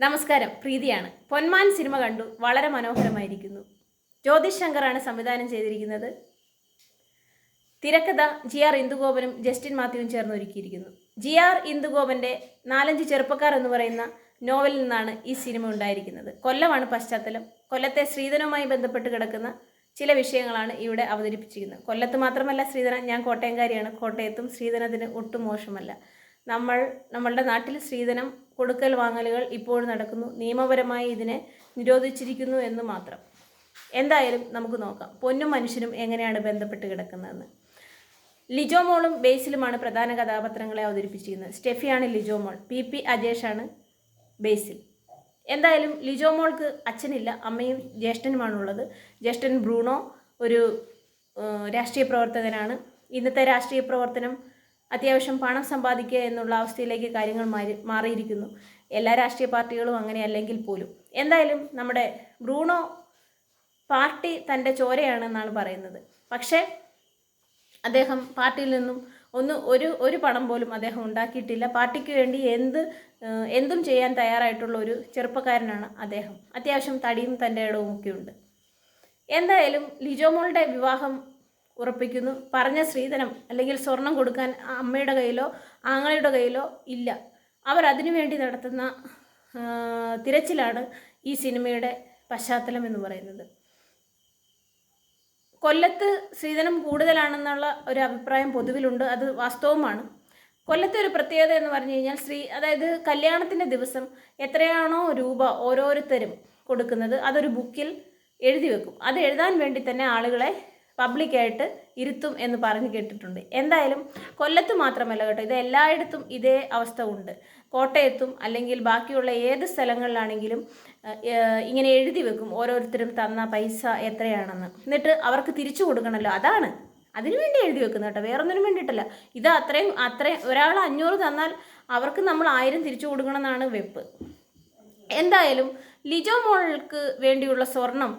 നമസ്കാരം, പ്രീതിയാണ്. പൊന്മാൻ സിനിമ കണ്ടു, വളരെ മനോഹരമായിരിക്കുന്നു. ജ്യോതിഷ് ശങ്കറാണ് സംവിധാനം ചെയ്തിരിക്കുന്നത്. തിരക്കഥ GR ഇന്ദുഗോപനും ജസ്റ്റിൻ മാത്യുവും ചേർന്ന് ഒരുക്കിയിരിക്കുന്നു. GR ഇന്ദുഗോപന്റെ 4-5 ചെറുപ്പക്കാർ എന്ന് പറയുന്ന നോവലിൽ നിന്നാണ് ഈ സിനിമ ഉണ്ടായിരിക്കുന്നത്. കൊല്ലമാണ് പശ്ചാത്തലം. കൊല്ലത്തെ ശ്രീധനുമായി ബന്ധപ്പെട്ട് കിടക്കുന്ന ചില വിഷയങ്ങളാണ് ഇവിടെ അവതരിപ്പിച്ചിരിക്കുന്നത്. കൊല്ലത്ത് മാത്രമല്ല ശ്രീധരൻ, ഞാൻ കോട്ടയംകാരിയാണ്. കോട്ടയത്തും ശ്രീധനത്തിന് ഒട്ടും മോശമല്ല. നമ്മളുടെ നാട്ടിൽ സ്ത്രീധനം കൊടുക്കൽ വാങ്ങലുകൾ ഇപ്പോഴും നടക്കുന്നു. നിയമപരമായി ഇതിനെ നിരോധിച്ചിരിക്കുന്നു എന്ന് മാത്രം. എന്തായാലും നമുക്ക് നോക്കാം പൊന്നും മനുഷ്യനും എങ്ങനെയാണ് ബന്ധപ്പെട്ട് കിടക്കുന്നതെന്ന്. ലിജോ മോളും ബേസിലുമാണ് പ്രധാന കഥാപാത്രങ്ങളെ അവതരിപ്പിച്ചിരിക്കുന്നത്. സ്റ്റെഫിയാണ് ലിജോ മോൾ, PP അജേഷാണ് ബേസിൽ. എന്തായാലും ലിജോ മോൾക്ക് അച്ഛനില്ല, അമ്മയും ജ്യേഷ്ഠനുമാണുള്ളത്. ജ്യേഷ്ഠൻ ബ്രൂണോ ഒരു രാഷ്ട്രീയ പ്രവർത്തകനാണ്. ഇന്നത്തെ രാഷ്ട്രീയ പ്രവർത്തനം അത്യാവശ്യം പണം സമ്പാദിക്കുക എന്നുള്ള അവസ്ഥയിലേക്ക് കാര്യങ്ങൾ മാറിയിരിക്കുന്നു. എല്ലാ രാഷ്ട്രീയ പാർട്ടികളും അങ്ങനെ അല്ലെങ്കിൽ പോലും. എന്തായാലും നമ്മുടെ ബ്രൂണോ പാർട്ടി തൻ്റെ ചോരയാണെന്നാണ് പറയുന്നത്. പക്ഷേ അദ്ദേഹം പാർട്ടിയിൽ നിന്നും ഒരു പണം പോലും അദ്ദേഹം ഉണ്ടാക്കിയിട്ടില്ല. പാർട്ടിക്ക് വേണ്ടി എന്തും ചെയ്യാൻ തയ്യാറായിട്ടുള്ള ഒരു ചെറുപ്പക്കാരനാണ് അദ്ദേഹം. അത്യാവശ്യം തടിയും തൻ്റെ ഇടവും ഒക്കെ ഉണ്ട്. എന്തായാലും ലിജോ മോളുടെ വിവാഹം ഉറപ്പിക്കുന്നു. പറഞ്ഞ സ്ത്രീധനം അല്ലെങ്കിൽ സ്വർണം കൊടുക്കാൻ അമ്മയുടെ കയ്യിലോ ആങ്ങളുടെ കയ്യിലോ ഇല്ല. അവർ അതിനുവേണ്ടി നടത്തുന്ന തിരച്ചിലാണ് ഈ സിനിമയുടെ പശ്ചാത്തലം എന്ന് പറയുന്നത്. കൊല്ലത്ത് സ്ത്രീധനം കൂടുതലാണെന്നുള്ള ഒരു അഭിപ്രായം പൊതുവിലുണ്ട്, അത് വാസ്തവമാണ്. കൊല്ലത്തെ ഒരു പ്രത്യേകത എന്ന് പറഞ്ഞു കഴിഞ്ഞാൽ അതായത് കല്യാണത്തിൻ്റെ ദിവസം എത്രയാണോ രൂപ ഓരോരുത്തരും കൊടുക്കുന്നത് അതൊരു ബുക്കിൽ എഴുതി വെക്കും. അത് എഴുതാൻ വേണ്ടി തന്നെ ആളുകളെ പബ്ലിക്കായിട്ട് ഇരുത്തും എന്ന് പറഞ്ഞു കേട്ടിട്ടുണ്ട്. എന്തായാലും കൊല്ലത്ത് മാത്രമല്ല കേട്ടോ, ഇത് എല്ലായിടത്തും ഇതേ അവസ്ഥ ഉണ്ട്. കോട്ടയത്തും അല്ലെങ്കിൽ ബാക്കിയുള്ള ഏത് സ്ഥലങ്ങളിലാണെങ്കിലും ഇങ്ങനെ എഴുതി വെക്കും ഓരോരുത്തരും തന്ന പൈസ എത്രയാണെന്ന്. എന്നിട്ട് അവർക്ക് തിരിച്ചു കൊടുക്കണമല്ലോ, അതിനുവേണ്ടി എഴുതി വെക്കുന്നത് കേട്ടോ, വേറൊന്നിനും വേണ്ടിയിട്ടല്ല. ഇത് അത്രയും ഒരാൾ 500 തന്നാൽ അവർക്ക് നമ്മൾ 1000 തിരിച്ചു കൊടുക്കണമെന്നാണ് വെപ്പ്. എന്തായാലും ലിജോ മോൾക്ക് വേണ്ടിയുള്ള സ്വർണം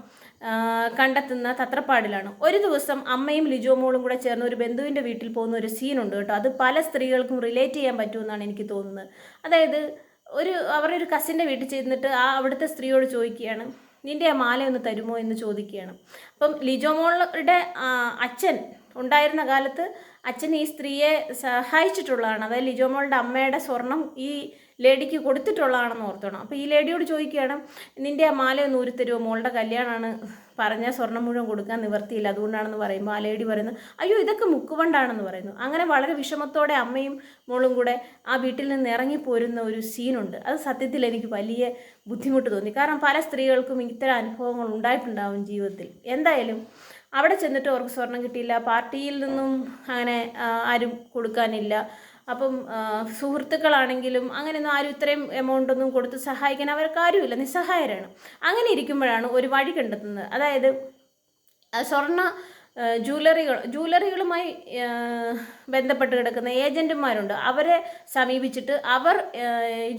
കണ്ടെത്തുന്ന തത്രപ്പാടിലാണ്. ഒരു ദിവസം അമ്മയും ലിജോ മോളും കൂടെ ചേർന്ന് ഒരു ബന്ധുവിൻ്റെ വീട്ടിൽ പോകുന്ന ഒരു സീനുണ്ട് കേട്ടോ. അത് പല സ്ത്രീകൾക്കും റിലേറ്റ് ചെയ്യാൻ പറ്റുമെന്നാണ് എനിക്ക് തോന്നുന്നത്. അതായത് അവരുടെ ഒരു കസിൻ്റെ വീട്ടിൽ ചെന്നിട്ട് അവിടുത്തെ സ്ത്രീയോട് ചോദിക്കുകയാണ്, നിൻ്റെ ആ മാല ഒന്ന് തരുമോ എന്ന് ചോദിക്കുകയാണ്. അപ്പം ലിജോ മോളുടെ അച്ഛൻ ഉണ്ടായിരുന്ന കാലത്ത് അച്ഛൻ ഈ സ്ത്രീയെ സഹായിച്ചിട്ടുള്ളതാണ്. അതായത് ലിജോ മോളുടെ അമ്മയുടെ സ്വർണം ഈ ലേഡിക്ക് കൊടുത്തിട്ടുള്ളതാണെന്ന് ഓർത്തോണം. അപ്പോൾ ഈ ലേഡിയോട് ചോദിക്കുകയാണ്, നിൻ്റെ ആ മാല ഒന്ന് ഊരിത്തരുമോ, മോളുടെ കല്യാണമാണ്, പറഞ്ഞ സ്വർണം മുഴുവൻ കൊടുക്കാൻ നിവർത്തിയില്ല, അതുകൊണ്ടാണെന്ന് പറയുമ്പോൾ ആ ലേഡി പറയുന്നു, അയ്യോ ഇതൊക്കെ മുക്കുവണ്ടാണെന്ന് പറയുന്നു. അങ്ങനെ വളരെ വിഷമത്തോടെ അമ്മയും മോളും കൂടെ ആ വീട്ടിൽ നിന്ന് ഇറങ്ങിപ്പോരുന്ന ഒരു സീനുണ്ട്. അത് സത്യത്തിൽ എനിക്ക് വലിയ ബുദ്ധിമുട്ട് തോന്നി. കാരണം പല സ്ത്രീകൾക്കും ഇത്തരം അനുഭവങ്ങൾ ഉണ്ടായിട്ടുണ്ടാവും ജീവിതത്തിൽ. എന്തായാലും അവിടെ ചെന്നിട്ട് അവർക്ക് സ്വർണം കിട്ടിയില്ല, പാർട്ടിയിൽ നിന്നും അങ്ങനെ ആരും കൊടുക്കാനില്ല. അപ്പം സുഹൃത്തുക്കളാണെങ്കിലും അങ്ങനെയൊന്നും ആരും ഇത്രയും എമൗണ്ട് ഒന്നും കൊടുത്ത് സഹായിക്കാൻ അവർക്ക് ആരുമില്ല, നിസ്സഹായരാണ്. അങ്ങനെ ഇരിക്കുമ്പോഴാണ് ഒരു വഴി കണ്ടെത്തുന്നത്. അതായത് സ്വർണ്ണ ജ്വല്ലറികളുമായി ബന്ധപ്പെട്ട് കിടക്കുന്ന ഏജൻറ്റുമാരുണ്ട്. അവരെ സമീപിച്ചിട്ട് അവർ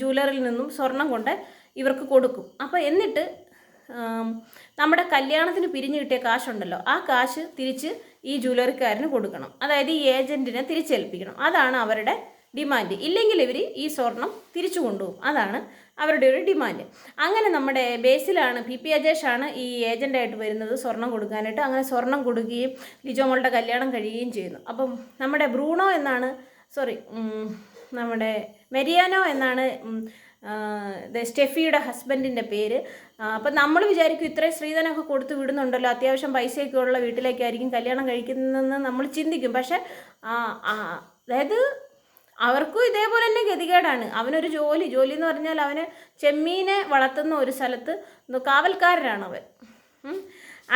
ജ്വല്ലറിയിൽ നിന്നും സ്വർണം കൊണ്ട് ഇവർക്ക് കൊടുക്കും. അപ്പോൾ എന്നിട്ട് നമ്മുടെ കല്യാണത്തിന് പിരിഞ്ഞു കിട്ടിയ കാശുണ്ടല്ലോ, ആ കാശ് തിരിച്ച് ഈ ജ്വല്ലറിക്കാരന് കൊടുക്കണം. അതായത് ഈ ഏജൻറ്റിനെ തിരിച്ചേൽപ്പിക്കണം. അതാണ് അവരുടെ ഡിമാൻഡ്. ഇല്ലെങ്കിൽ ഇവർ ഈ സ്വർണം തിരിച്ചു കൊണ്ടുപോകും. അതാണ് അവരുടെ ഒരു ഡിമാൻഡ്. അങ്ങനെ നമ്മുടെ ബേസിലാണ് PP അജേഷാണ് ഈ ഏജൻ്റായിട്ട് വരുന്നത് സ്വർണം കൊടുക്കാനായിട്ട്. അങ്ങനെ സ്വർണം കൊടുക്കുകയും ലിജോ മോളുടെ കല്യാണം കഴിയുകയും ചെയ്യുന്നു. അപ്പം നമ്മുടെ ബ്രൂണോ എന്നാണ് നമ്മുടെ മെരിയാനോ എന്നാണ് സ്റ്റെഫിയുടെ ഹസ്ബൻഡിൻ്റെ പേര്. അപ്പം നമ്മൾ വിചാരിക്കും ഇത്രയും സ്ത്രീധനമൊക്കെ കൊടുത്ത് വിടുന്നുണ്ടല്ലോ, അത്യാവശ്യം പൈസയൊക്കെ ഉള്ള വീട്ടിലേക്കായിരിക്കും കല്യാണം കഴിക്കുന്നതെന്ന് നമ്മൾ ചിന്തിക്കും. പക്ഷേ അതായത് അവർക്കും ഇതേപോലെ തന്നെ ഗതികേടാണ്. അവനൊരു ജോലി എന്ന് പറഞ്ഞാൽ അവന് ചെമ്മീനെ വളർത്തുന്ന ഒരു സ്ഥലത്ത് കാവൽക്കാരനാണ് അവൻ.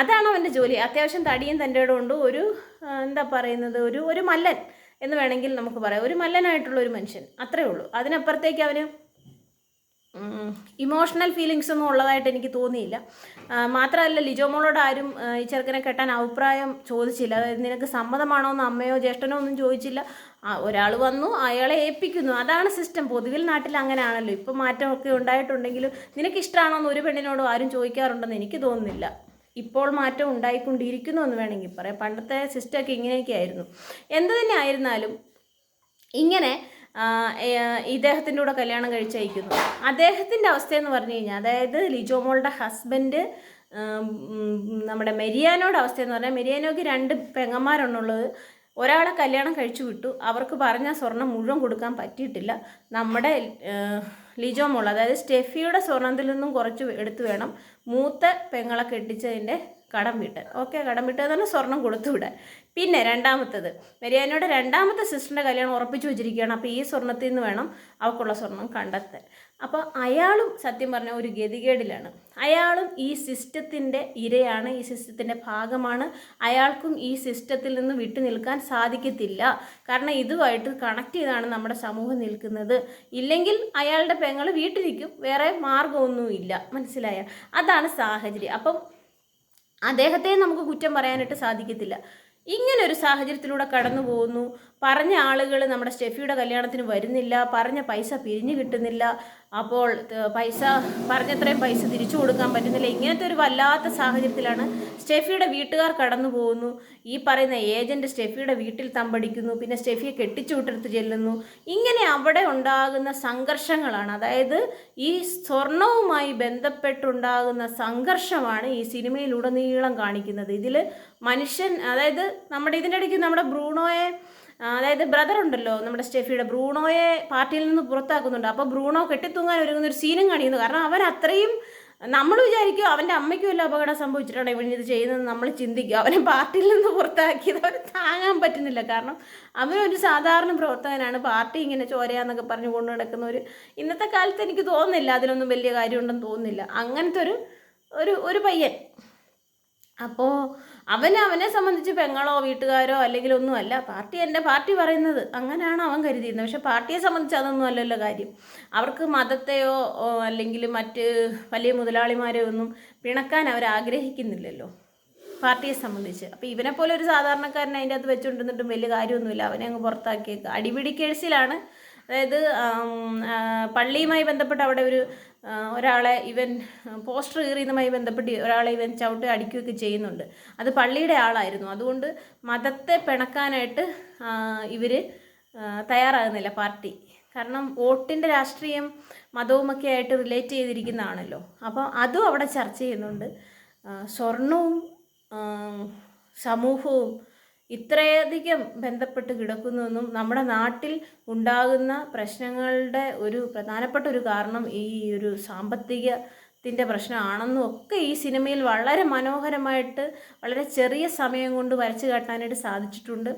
അതാണ് അവൻ്റെ ജോലി. അത്യാവശ്യം തടിയും തൻ്റെ ഇടമുണ്ട്. എന്താ പറയുന്നത്, ഒരു മല്ലൻ എന്ന് വേണമെങ്കിൽ നമുക്ക് പറയാം. ഒരു മല്ലനായിട്ടുള്ളൊരു മനുഷ്യൻ, അത്രയേ ഉള്ളൂ. അതിനപ്പുറത്തേക്ക് അവന് ഇമോഷണൽ ഫീലിങ്സ് ഒന്നും ഉള്ളതായിട്ട് എനിക്ക് തോന്നിയില്ല. മാത്രമല്ല ലിജോ മോളോട് ആരും ഈ ചെറുക്കനെ കെട്ടാൻ അഭിപ്രായം ചോദിച്ചില്ല. അതായത് നിനക്ക് സമ്മതമാണോ എന്ന് അമ്മയോ ജ്യേഷ്ഠനോ ഒന്നും ചോദിച്ചില്ല. ഒരാൾ വന്നു, അയാളെ ഏൽപ്പിക്കുന്നു. അതാണ് സിസ്റ്റം. പൊതുവിൽ നാട്ടിൽ അങ്ങനെയാണല്ലോ. ഇപ്പം മാറ്റമൊക്കെ ഉണ്ടായിട്ടുണ്ടെങ്കിലും നിനക്ക് ഇഷ്ടമാണോന്ന് ഒരു പെണ്ണിനോടും ആരും ചോദിക്കാറുണ്ടെന്ന് എനിക്ക് തോന്നുന്നില്ല. ഇപ്പോൾ മാറ്റം ഉണ്ടായിക്കൊണ്ടിരിക്കുന്നു എന്ന് വേണമെങ്കിൽ പറയാം. പണ്ടത്തെ സിസ്റ്റമൊക്കെ ഇങ്ങനെയൊക്കെ ആയിരുന്നു. എന്ത് തന്നെ ആയിരുന്നാലും ഇങ്ങനെ ഇദ്ദേഹത്തിൻ്റെ കൂടെ കല്യാണം കഴിച്ചയക്കുന്നു. അദ്ദേഹത്തിൻ്റെ അവസ്ഥയെന്ന് പറഞ്ഞു കഴിഞ്ഞാൽ, അതായത് ലിജോ മോളുടെ ഹസ്ബൻഡ് നമ്മുടെ മെരിയാനോയുടെ അവസ്ഥയെന്ന് പറഞ്ഞാൽ, മെരിയാനോയ്ക്ക് 2 പെങ്ങന്മാരാണുള്ളത്. ഒരാളെ കല്യാണം കഴിച്ചു വിട്ടു, അവർക്ക് പറഞ്ഞ സ്വർണം മുഴുവൻ കൊടുക്കാൻ പറ്റിയിട്ടില്ല. നമ്മുടെ ലിജോ മോൾ, അതായത് സ്റ്റെഫിയുടെ സ്വർണത്തിൽ നിന്നും കുറച്ച് എടുത്തു വേണം മൂത്ത പെങ്ങളെ കെട്ടിച്ചതിൻ്റെ കടം വീട്ടാൻ. ഓക്കെ, കടം വീട്ടുക തന്നെ സ്വർണം കൊടുത്തു വിടാൻ. പിന്നെ രണ്ടാമത്തത്, മെരിയാനോയുടെ രണ്ടാമത്തെ സിസ്റ്ററിൻ്റെ കല്യാണം ഉറപ്പിച്ചു വെച്ചിരിക്കുകയാണ്. അപ്പോൾ ഈ സ്വർണത്തിൽ നിന്ന് വേണം അവൾക്കുള്ള സ്വർണം കണ്ടെത്താൻ. അപ്പോൾ അയാളും സത്യം പറഞ്ഞ ഒരു ഗതികേടിലാണ്. അയാളും ഈ സിസ്റ്റത്തിൻ്റെ ഇരയാണ്, ഈ സിസ്റ്റത്തിൻ്റെ ഭാഗമാണ്. അയാൾക്കും ഈ സിസ്റ്റത്തിൽ നിന്ന് വിട്ടു നിൽക്കാൻ സാധിക്കത്തില്ല. കാരണം ഇതുമായിട്ട് കണക്ട് ചെയ്താണ് നമ്മുടെ സമൂഹം നിൽക്കുന്നത്. ഇല്ലെങ്കിൽ അയാളുടെ പെങ്ങൾ വീട്ടിലിരിക്കും, വേറെ മാർഗമൊന്നുമില്ല. മനസ്സിലായ? അതാണ് സാഹചര്യം. അപ്പം അദ്ദേഹത്തെ നമുക്ക് കുറ്റം പറയാനായിട്ട് സാധിക്കത്തില്ല. ഇങ്ങനൊരു സാഹചര്യത്തിലൂടെ കടന്നു പോകുന്നു. പറഞ്ഞ ആളുകൾ നമ്മുടെ സ്റ്റെഫിയുടെ കല്യാണത്തിന് വരുന്നില്ല, പറഞ്ഞ പൈസ പിരിഞ്ഞു കിട്ടുന്നില്ല, അപ്പോൾ പറഞ്ഞത്രയും പൈസ തിരിച്ചു കൊടുക്കാൻ പറ്റുന്നില്ല. ഇങ്ങനത്തെ ഒരു വല്ലാത്ത സാഹചര്യത്തിലാണ് സ്റ്റെഫിയുടെ വീട്ടുകാർ കടന്നു പോകുന്നു. ഈ പറയുന്ന ഏജൻറ്റ് സ്റ്റെഫിയുടെ വീട്ടിൽ തമ്പടിക്കുന്നു, പിന്നെ സ്റ്റെഫിയെ കെട്ടിച്ചു വിട്ടെടുത്ത് ചെല്ലുന്നു. ഇങ്ങനെ അവിടെ ഉണ്ടാകുന്ന സംഘർഷങ്ങളാണ്, അതായത് ഈ സ്വർണവുമായി ബന്ധപ്പെട്ടുണ്ടാകുന്ന സംഘർഷമാണ് ഈ സിനിമയിലുടനീളം കാണിക്കുന്നത്. ഇതിൽ മനുഷ്യൻ, അതായത് നമ്മുടെ ഇതിൻ്റെ ഇടയ്ക്ക് നമ്മുടെ ബ്രൂണോയെ, അതായത് ബ്രദർ ഉണ്ടല്ലോ നമ്മുടെ സ്റ്റെഫിയുടെ, ബ്രൂണോയെ പാർട്ടിയിൽ നിന്ന് പുറത്താക്കുന്നുണ്ട്. അപ്പോൾ ബ്രൂണോ കെട്ടിത്തൂങ്ങാൻ ഒരുങ്ങുന്നൊരു സീനും കാണിക്കുന്നു. കാരണം അവൻ അത്രയും, നമ്മൾ വിചാരിക്കും അവൻ്റെ അമ്മയ്ക്കും വല്ല അപകടം സംഭവിച്ചിട്ടാണ് ഇവൻ ഇത് ചെയ്യുന്നത് നമ്മൾ ചിന്തിക്കും. അവനെ പാർട്ടിയിൽ നിന്ന് പുറത്താക്കിയത് അവന് താങ്ങാൻ പറ്റുന്നില്ല. കാരണം അവനൊരു സാധാരണ പ്രവർത്തകനാണ്. പാർട്ടി ഇങ്ങനെ ചോരയാന്നൊക്കെ പറഞ്ഞ് കൊണ്ടു നടക്കുന്ന ഇന്നത്തെ കാലത്ത് എനിക്ക് തോന്നുന്നില്ല അതിലൊന്നും വലിയ കാര്യമുണ്ടെന്ന് തോന്നുന്നില്ല. അങ്ങനത്തെ ഒരു പയ്യൻ. അപ്പോൾ അവനെ സംബന്ധിച്ച് പെങ്ങളോ വീട്ടുകാരോ അല്ലെങ്കിൽ ഒന്നുമല്ല, എൻ്റെ പാർട്ടി പറയുന്നത് അങ്ങനെയാണ് അവൻ കരുതിയിരുന്നത്. പക്ഷെ പാർട്ടിയെ സംബന്ധിച്ച് അതൊന്നും അല്ലല്ലോ കാര്യം. അവർക്ക് മതത്തെയോ അല്ലെങ്കിൽ മറ്റ് വലിയ മുതലാളിമാരെയോ ഒന്നും പിണക്കാൻ അവർ ആഗ്രഹിക്കുന്നില്ലല്ലോ പാർട്ടിയെ സംബന്ധിച്ച്. അപ്പോൾ ഇവനെപ്പോലെ ഒരു സാധാരണക്കാരനെ അതിൻ്റെ അകത്ത് വെച്ചുകൊണ്ടിരുന്നിട്ടും വലിയ കാര്യമൊന്നുമില്ല. അവനെ അങ്ങ് പുറത്താക്കിയേക്കുക. അടിപിടി കേസിലാണ്. അതായത് പള്ളിയുമായി ബന്ധപ്പെട്ട് അവിടെ ഒരാളെ ഇവൻ പോസ്റ്റർ കീറിയതുമായി ബന്ധപ്പെട്ട് ഒരാളെ ഇവൻ ചവിട്ടി അടിക്കുകയൊക്കെ ചെയ്യുന്നുണ്ട്. അത് പള്ളിയുടെ ആളായിരുന്നു. അതുകൊണ്ട് മതത്തെ പിണക്കാനായിട്ട് ഇവർ തയ്യാറാകുന്നില്ല പാർട്ടി. കാരണം വോട്ടിൻ്റെ രാഷ്ട്രീയം മതവുമൊക്കെ ആയിട്ട് റിലേറ്റ് ചെയ്തിരിക്കുന്നതാണല്ലോ. അപ്പോൾ അതും അവിടെ ചർച്ച ചെയ്യുന്നുണ്ട്. സ്വർണവും സമൂഹവും ഇത്രയധികം ബന്ധപ്പെട്ട് കിടക്കുന്നുവെന്നും നമ്മുടെ നാട്ടിൽ ഉണ്ടാകുന്ന പ്രശ്നങ്ങളുടെ ഒരു പ്രധാനപ്പെട്ട ഒരു കാരണം ഈ ഒരു സാമ്പത്തികത്തിൻ്റെ പ്രശ്നമാണെന്നും ഒക്കെ ഈ സിനിമയിൽ വളരെ മനോഹരമായിട്ട് വളരെ ചെറിയ സമയം കൊണ്ട് വരച്ചു കാട്ടാനായിട്ട് സാധിച്ചിട്ടുണ്ട്.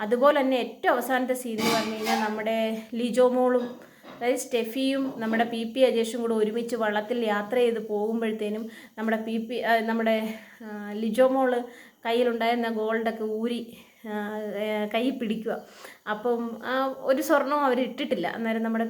അതുപോലെ തന്നെ ഏറ്റവും അവസാനത്തെ സീൻ എന്ന് പറഞ്ഞു കഴിഞ്ഞാൽ നമ്മുടെ ലിജോ മോളും, അതായത് സ്റ്റെഫിയും നമ്മുടെ PP അജേഷും കൂടെ ഒരുമിച്ച് വള്ളത്തിൽ യാത്ര ചെയ്ത് പോകുമ്പോഴത്തേനും നമ്മുടെ ലിജോ മോള് കയ്യിലുണ്ടായിരുന്ന ഗോൾഡൊക്കെ ഊരി കൈ പിടിക്കുക. അപ്പം ഒരു സ്വർണവും അവർ ഇട്ടിട്ടില്ല. അന്നേരം നമ്മുടെ